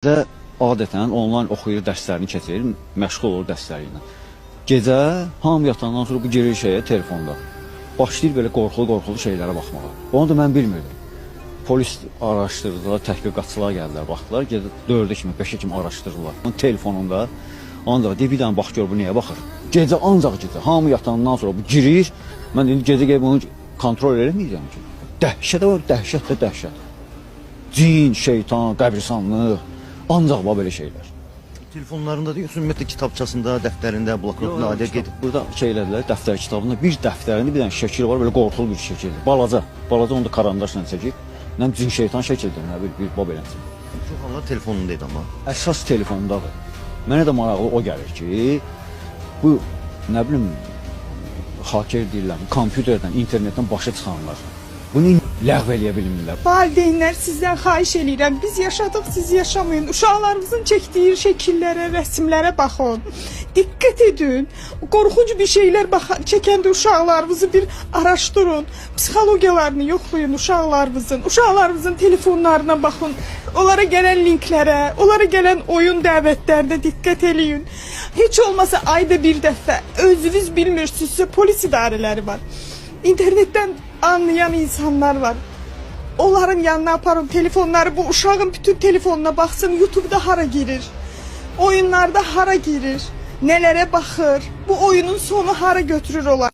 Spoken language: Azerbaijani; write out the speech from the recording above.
Və adətən onlayn oxuyur, dərslərini keçirir, məşğul olur dərsləri ilə. Gecə hamı yatandan sonra bu girir şeyə telefonda. Başlayır belə qorxulu şeylərə baxmağa. Onu da mən bilmirdim. Polis araşdırdılar, təhqiqatçılar gəldilər, baxdılar. Gecə 4-ə kimi, 5-ə kimi araşdırdılar. Onun telefonunda ancaq deyir, bir dənə bax gör bu nəyə baxır. Gecə ancaq gecə, hamı yatandan sonra bu girir. Mən dedim, gecə gəlib bunu kontrol eləməyəcəm ki. Dəhşət var, dəhşət də dəhşət. Cin, şeytan, qəbristanlıq. Ancaq belə şeylər. Telefonlarında deyirsən, ümumiyyətlə kitabçasında, dəftərində, bloknotunda adə gedib. Burada şey elədilər, dəftər kitabında bir dəftərində bir dənə şəkil var, belə qorxulu bir şəkildir. Balaca onu da karandaşla çəkib. Nə cin şeytan şəkildir, nə bir bab eləsin. Çox hallar telefonunda idi amma. Əsas telefondadır. Mənə də maraqlı o gəlir ki, bu nə bilim haker deyirlər, kompüterdən, internetdən başa çıxanlar. Bunu ləğv eləyə bilmirlər. Valideynlər sizdən xahiş eləyirəm. Biz yaşadıq, siz yaşamayın. Uşaqlarımızın çəkdiyi şəkillərə, rəsmlərə baxın. Diqqət edin. Qorxunc bir şeylər çəkəndə uşaqlarınızı bir araşdırın. Psixologiyalarını yoxlayın uşaqlarınızın. Uşaqlarınızın telefonlarına baxın. Onlara gələn linklərə, onlara gələn oyun dəvətlərdə diqqət eləyin. Heç olmasa ayda bir dəfə özünüz bilmirsinizsə polis idarələri var. İnternetdən anlayan insanlar var. Onların yanına aparın telefonları, bu uşağın bütün telefonuna baxsın, YouTube'da hara girir, oyunlarda hara girir, nelere baxır, bu oyunun sonu hara götürür onlar.